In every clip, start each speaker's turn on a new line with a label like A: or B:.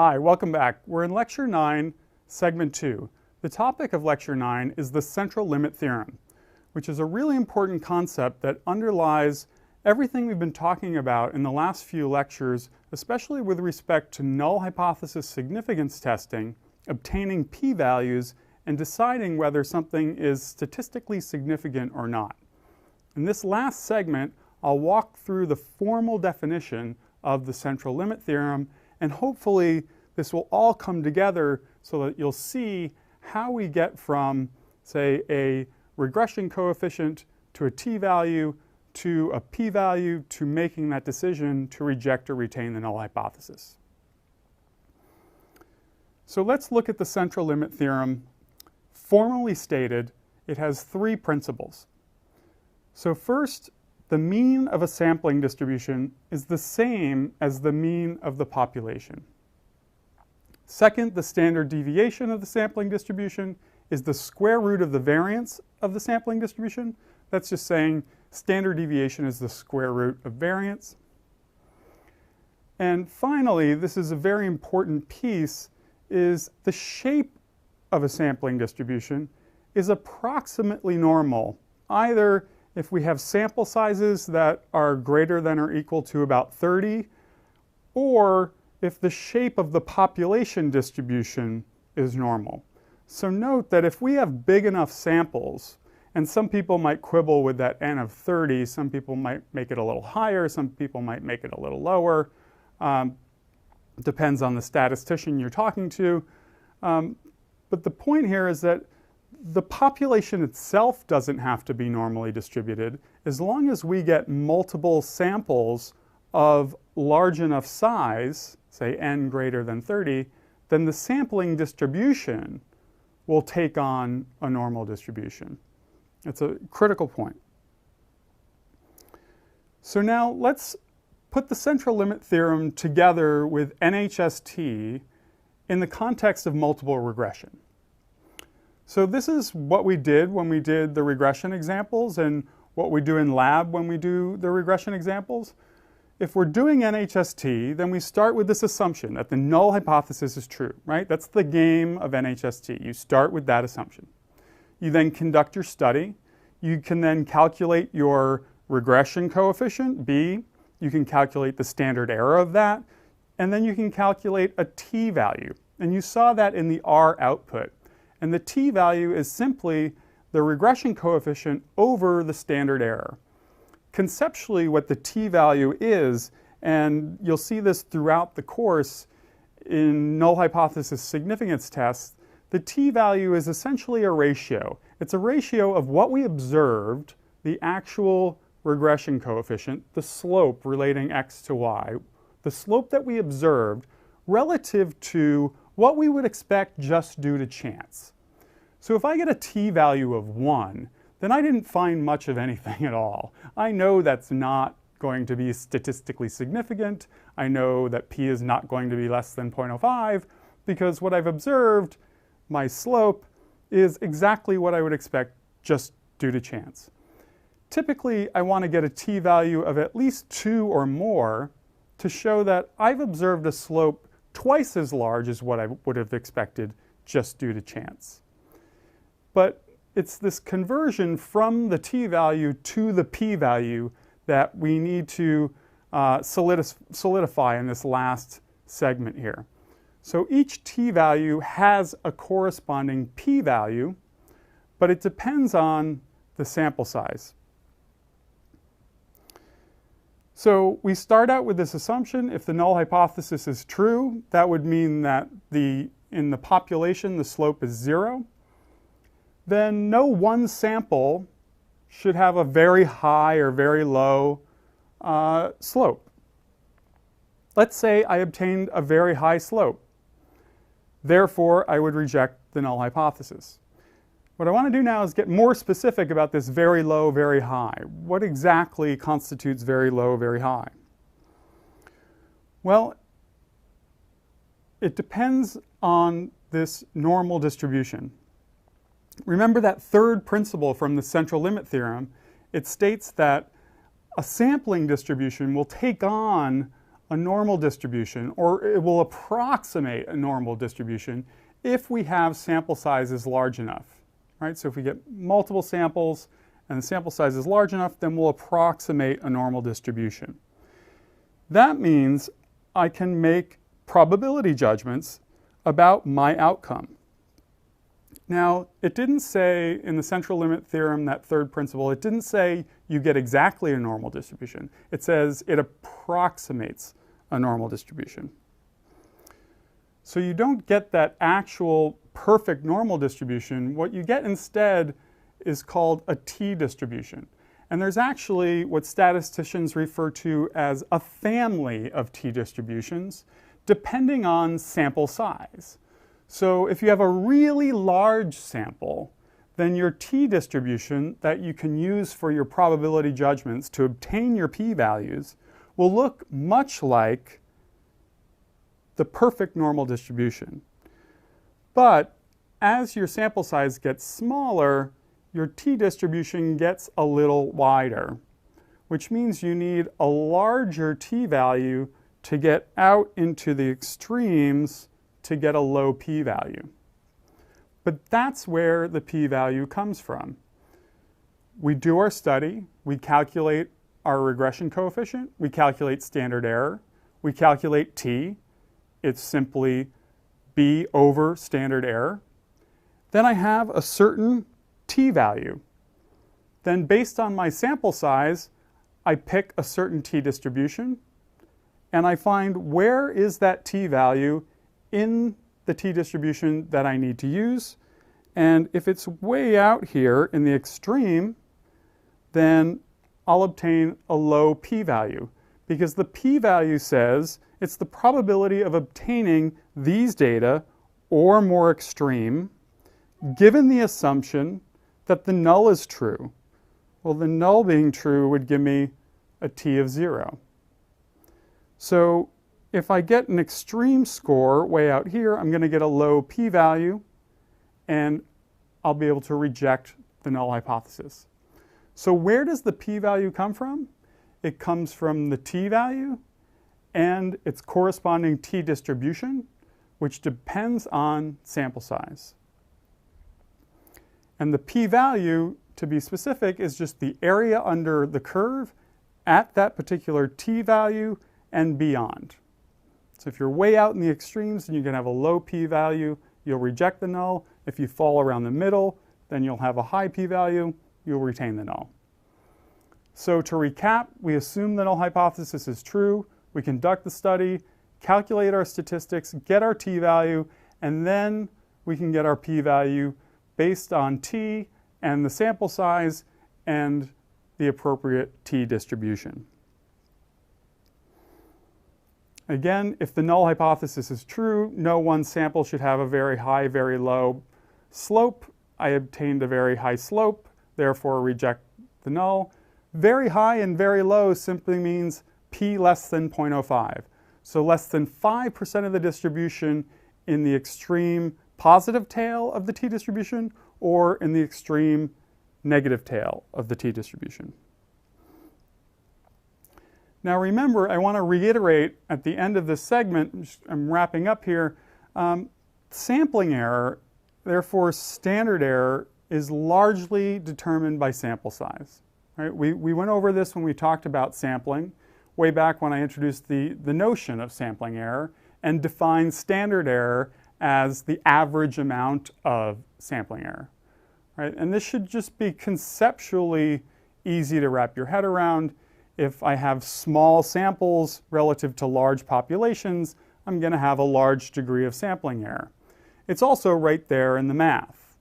A: Hi, welcome back. We're in Lecture 9, Segment 2. The topic of Lecture 9 is the central limit theorem, which is a really important concept that underlies everything we've been talking about in the last few lectures, especially with respect to null hypothesis significance testing, obtaining p-values, and deciding whether something is statistically significant or not. In this last segment, I'll walk through the formal definition of the central limit theorem, and hopefully this will all come together so that you'll see how we get from, say, a regression coefficient to a t-value to a p-value to making that decision to reject or retain the null hypothesis. So let's look at the central limit theorem. Formally stated, it has three principles. So first, the mean of a sampling distribution is the same as the mean of the population. Second, the standard deviation of the sampling distribution is the square root of the variance of the sampling distribution. That's just saying standard deviation is the square root of variance. And finally, this is a very important piece, is the shape of a sampling distribution is approximately normal, either if we have sample sizes that are greater than or equal to about 30, or if the shape of the population distribution is normal. So note that if we have big enough samples, and some people might quibble with that n of 30, some people might make it a little higher, some people might make it a little lower, depends on the statistician you're talking to. But the point here is that the population itself doesn't have to be normally distributed. As long as we get multiple samples of large enough size, say n greater than 30, then the sampling distribution will take on a normal distribution. That's a critical point. So now let's put the central limit theorem together with NHST in the context of multiple regression. So this is what we did when we did the regression examples and what we do in lab when we do the regression examples. If we're doing NHST, then we start with this assumption that the null hypothesis is true, right? That's the game of NHST. You start with that assumption. You then conduct your study. You can then calculate your regression coefficient, B. You can calculate the standard error of that. And then you can calculate a t-value. And you saw that in the R output. And the t-value is simply the regression coefficient over the standard error. Conceptually, what the t-value is, and you'll see this throughout the course in null hypothesis significance tests, the t-value is essentially a ratio. It's a ratio of what we observed, the actual regression coefficient, the slope relating x to y, the slope that we observed relative to what we would expect just due to chance. So if I get a t-value of 1, then I didn't find much of anything at all. I know that's not going to be statistically significant. I know that p is not going to be less than 0.05 because what I've observed, my slope, is exactly what I would expect just due to chance. Typically, I want to get a t-value of at least 2 or more to show that I've observed a slope twice as large as what I would have expected just due to chance. But it's this conversion from the t-value to the p-value that we need to solidify in this last segment here. So each t-value has a corresponding p-value, but it depends on the sample size. So we start out with this assumption: if the null hypothesis is true, that would mean that in the population the slope is 0. Then no one sample should have a very high or very low slope. Let's say I obtained a very high slope. Therefore, I would reject the null hypothesis. What I want to do now is get more specific about this very low, very high. What exactly constitutes very low, very high? Well, it depends on this normal distribution. Remember that third principle from the central limit theorem. It states that a sampling distribution will take on a normal distribution, or it will approximate a normal distribution if we have sample sizes large enough, right? So if we get multiple samples and the sample size is large enough, then we'll approximate a normal distribution. That means I can make probability judgments about my outcome. Now, it didn't say in the central limit theorem, that third principle, it didn't say you get exactly a normal distribution. It says it approximates a normal distribution. So you don't get that actual perfect normal distribution. What you get instead is called a t-distribution. And there's actually what statisticians refer to as a family of t-distributions, depending on sample size. So if you have a really large sample, then your t-distribution that you can use for your probability judgments to obtain your p-values will look much like the perfect normal distribution. But as your sample size gets smaller, your t-distribution gets a little wider, which means you need a larger t-value to get out into the extremes to get a low p-value. But that's where the p-value comes from. We do our study, we calculate our regression coefficient, we calculate standard error, we calculate t. It's simply b over standard error. Then I have a certain t-value. Then based on my sample size, I pick a certain t-distribution, and I find where is that t-value in the t-distribution that I need to use. And if it's way out here in the extreme, then I'll obtain a low p-value, because the p-value says it's the probability of obtaining these data or more extreme, given the assumption that the null is true. Well, the null being true would give me a t of 0. So if I get an extreme score way out here, I'm going to get a low p-value, and I'll be able to reject the null hypothesis. So where does the p-value come from? It comes from the t-value and its corresponding t-distribution, which depends on sample size. And the p-value, to be specific, is just the area under the curve at that particular t-value and beyond. So if you're way out in the extremes, then you can have a low p-value, you'll reject the null. If you fall around the middle, then you'll have a high p-value, you'll retain the null. So to recap, we assume the null hypothesis is true, we conduct the study, calculate our statistics, get our t-value, and then we can get our p-value based on t and the sample size and the appropriate t-distribution. Again, if the null hypothesis is true, no one sample should have a very high, very low slope. I obtained a very high slope, therefore reject the null. Very high and very low simply means p less than 0.05. So less than 5% of the distribution in the extreme positive tail of the t-distribution or in the extreme negative tail of the t-distribution. Now remember, I want to reiterate at the end of this segment, I'm wrapping up here, sampling error, therefore standard error, is largely determined by sample size. Right? We went over this when we talked about sampling, way back when I introduced the notion of sampling error and defined standard error as the average amount of sampling error. Right? And this should just be conceptually easy to wrap your head around. If I have small samples relative to large populations, I'm going to have a large degree of sampling error. It's also right there in the math.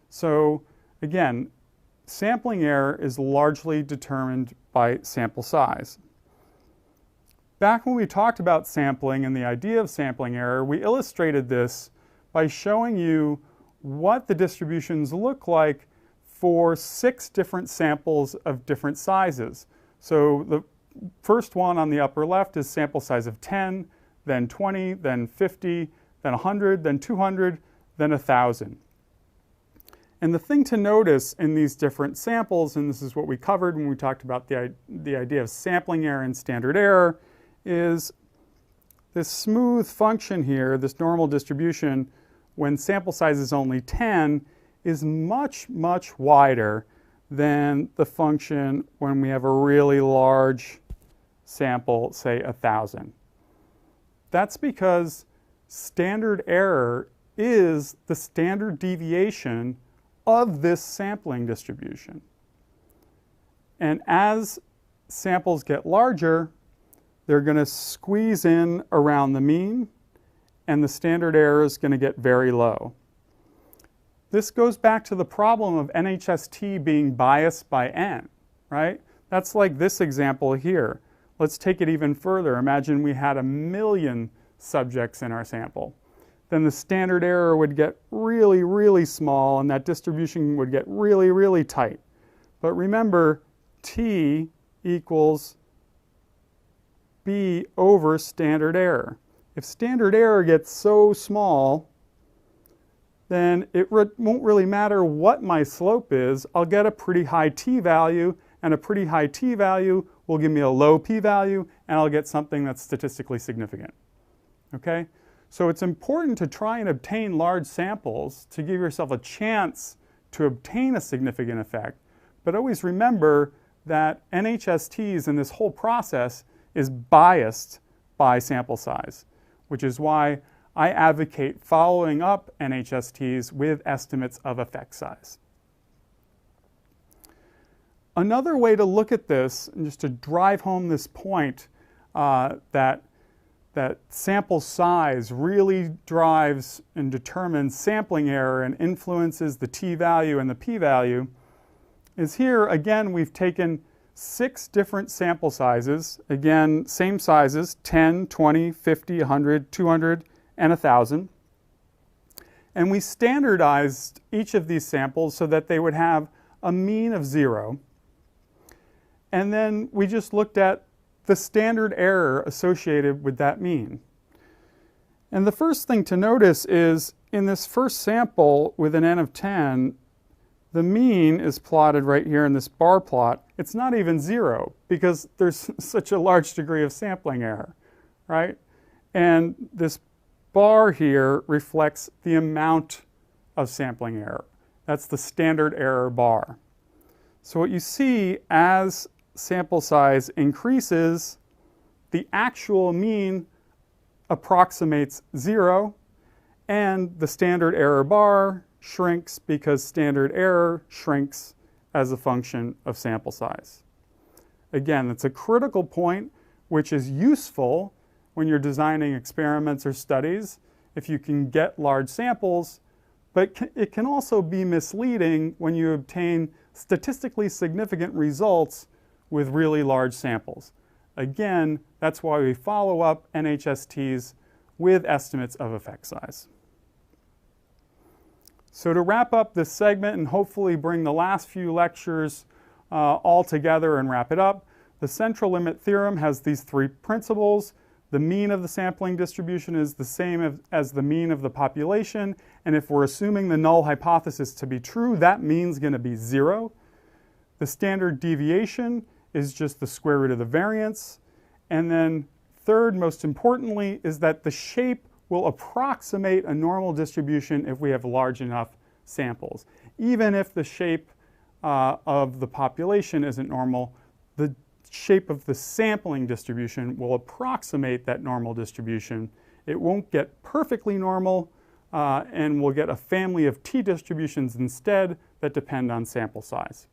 A: So again, sampling error is largely determined by sample size. Back when we talked about sampling and the idea of sampling error, we illustrated this by showing you what the distributions look like for 6 different samples of different sizes. So the first one on the upper left is sample size of 10, then 20, then 50, then 100, then 200, then 1,000. And the thing to notice in these different samples, and this is what we covered when we talked about the idea of sampling error and standard error, is this smooth function here, this normal distribution, when sample size is only 10, is much, much wider than the function when we have a really large sample, say 1,000. That's because standard error is the standard deviation of this sampling distribution. And as samples get larger, they're going to squeeze in around the mean, and the standard error is going to get very low. This goes back to the problem of NHST being biased by n, right? That's like this example here. Let's take it even further. Imagine we had 1 million subjects in our sample. Then the standard error would get really, really small, and that distribution would get really, really tight. But remember, t equals b over standard error. If standard error gets so small, then it won't really matter what my slope is. I'll get a pretty high t-value, and a pretty high t-value will give me a low p-value, and I'll get something that's statistically significant. Okay? So it's important to try and obtain large samples to give yourself a chance to obtain a significant effect. But always remember that NHSTs in this whole process is biased by sample size, which is why I advocate following up NHSTs with estimates of effect size. Another way to look at this, and just to drive home this point, that sample size really drives and determines sampling error and influences the t-value and the p-value, is here, again, we've taken 6 different sample sizes. Again, same sizes, 10, 20, 50, 100, 200, and 1,000. And we standardized each of these samples so that they would have a mean of 0. And then we just looked at the standard error associated with that mean. And the first thing to notice is in this first sample with an n of 10, the mean is plotted right here in this bar plot. It's not even 0 because there's such a large degree of sampling error, right? And this bar here reflects the amount of sampling error. That's the standard error bar. So what you see as sample size increases, the actual mean approximates 0, and the standard error bar shrinks because standard error shrinks as a function of sample size. Again, that's a critical point which is useful when you're designing experiments or studies if you can get large samples, but it can also be misleading when you obtain statistically significant results with really large samples. Again, that's why we follow up NHSTs with estimates of effect size. So to wrap up this segment and hopefully bring the last few lectures all together and wrap it up, the central limit theorem has these 3 principles. The mean of the sampling distribution is the same as the mean of the population, and if we're assuming the null hypothesis to be true, that mean's going to be 0. The standard deviation is just the square root of the variance. And then third, most importantly, is that the shape will approximate a normal distribution if we have large enough samples. Even if the shape of the population isn't normal, the shape of the sampling distribution will approximate that normal distribution. It won't get perfectly normal, and we'll get a family of t-distributions instead that depend on sample size.